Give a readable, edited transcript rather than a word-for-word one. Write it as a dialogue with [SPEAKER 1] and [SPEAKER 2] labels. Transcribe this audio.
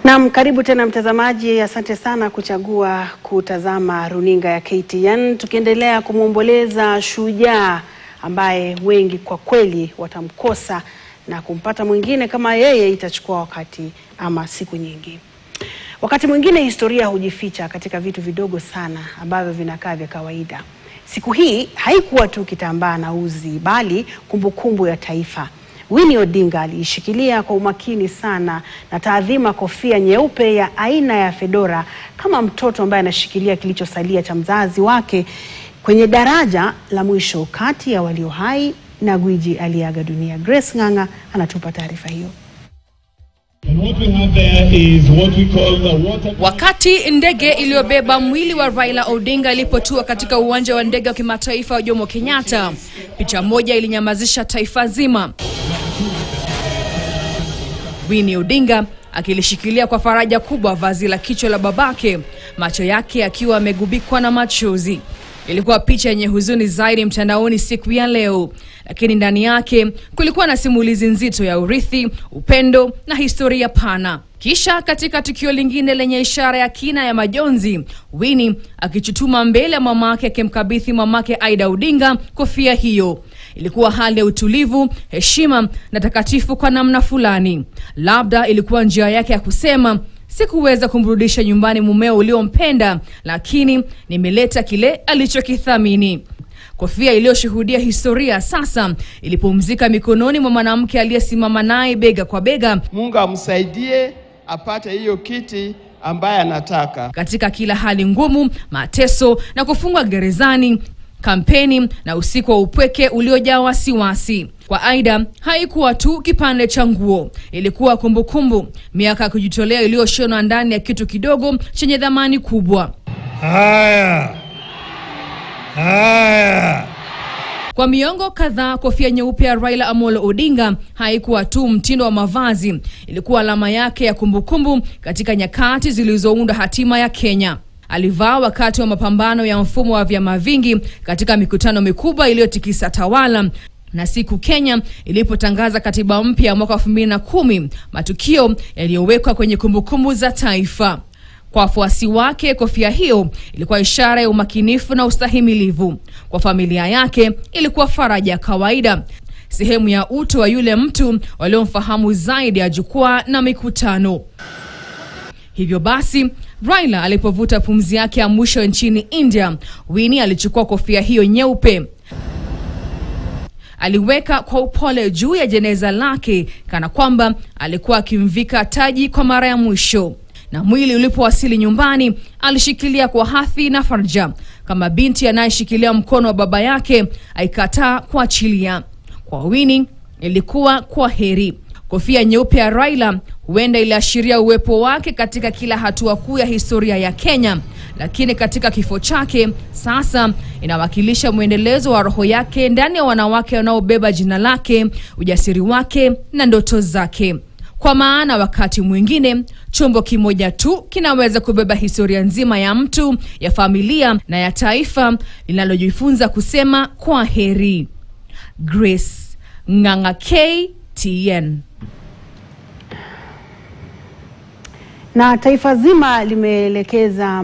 [SPEAKER 1] Naam, karibu tena mtazamaji, asante sana kuchagua kutazama runinga ya KTN. Tukiendelea kumwomboleza shujaa ambaye wengi kwa kweli watamkosa na kumpata mwingine kama yeye itachukua wakati ama siku nyingi. Wakati mwingine historia hujificha katika vitu vidogo sana ambavyo vinakaa vya kawaida. Siku hii haikuwa tu kitambaa na uzi bali kumbukumbu ya taifa. Winnie Odinga alishikilia kwa umakini sana na taadhima kofia nyeupe ya aina ya fedora kama mtoto ambaye anashikilia kilichosalia cha mzazi wake kwenye daraja la mwisho kati ya walio hai na gwiji aliaga dunia. Grace Ng'ang'a anatupa taarifa hiyo.
[SPEAKER 2] Wakati ndege iliyobeba mwili wa Raila Odinga ilipotua katika uwanja wa ndege wa kimataifa wa Jomo Kenyatta, picha moja ilinyamazisha taifa zima. Winnie Odinga akilishikilia kwa faraja kubwa vazi la kichwa la babake, macho yake akiwa amegubikwa na machozi. Ilikuwa picha yenye huzuni zaidi mtandaoni siku ya leo, lakini ndani yake kulikuwa na simulizi nzito ya urithi, upendo na historia pana. Kisha katika tukio lingine lenye ishara ya kina ya majonzi, Winnie akichutuma mbele ya mamake akimkabidhi mamake Aida Odinga kofia hiyo. Ilikuwa hali ya utulivu, heshima na takatifu kwa namna fulani. Labda ilikuwa njia yake ya kusema, sikuweza kumrudisha nyumbani mumeo uliompenda, lakini nimeleta kile alichokithamini. Kofia iliyoshuhudia historia sasa ilipumzika mikononi mwa mwanamke aliyesimama naye bega kwa bega.
[SPEAKER 3] Mungu amsaidie apate hiyo kiti ambaye anataka.
[SPEAKER 2] Katika kila hali ngumu, mateso na kufungwa gerezani, kampeni na usiku wa upweke uliojaa wasiwasi. Kwa Aida haikuwa tu kipande cha nguo, ilikuwa kumbukumbu, miaka ya kujitolea iliyoshonwa ndani ya kitu kidogo chenye dhamani kubwa. Kwa miongo kadhaa, kofia nyeupe ya Raila Amolo Odinga haikuwa tu mtindo wa mavazi, ilikuwa alama yake ya kumbukumbu katika nyakati zilizounda hatima ya Kenya. Alivaa wakati wa mapambano ya mfumo wa vyama vingi katika mikutano mikubwa iliyotikisa tawala, na siku Kenya ilipotangaza katiba mpya mwaka 2010, matukio yaliyowekwa kwenye kumbukumbu za taifa. Kwa wafuasi wake, kofia hiyo ilikuwa ishara ya umakinifu na ustahimilivu. Kwa familia yake, ilikuwa faraja ya kawaida, sehemu ya utu wa yule mtu waliomfahamu zaidi ya jukwaa na mikutano. Hivyo basi, Raila alipovuta pumzi yake ya mwisho nchini India, Winnie alichukua kofia hiyo nyeupe. Aliweka kwa upole juu ya jeneza lake kana kwamba alikuwa akimvika taji kwa mara ya mwisho. Na mwili ulipowasili nyumbani, alishikilia kwa hadhi na farja, kama binti anayeshikilia mkono wa baba yake aikataa kuachilia. Kwa Winnie ilikuwa kwa heri. Kofia nyeupe ya Raila huenda iliashiria uwepo wake katika kila hatua kuu ya historia ya Kenya, lakini katika kifo chake sasa inawakilisha muendelezo wa roho yake ndani ya wanawake wanaobeba jina lake, ujasiri wake na ndoto zake. Kwa maana wakati mwingine chombo kimoja tu kinaweza kubeba historia nzima ya mtu, ya familia na ya taifa linalojifunza kusema kwa heri. Grace Ng'ang'a, KTN.
[SPEAKER 1] Na taifa zima limeelekeza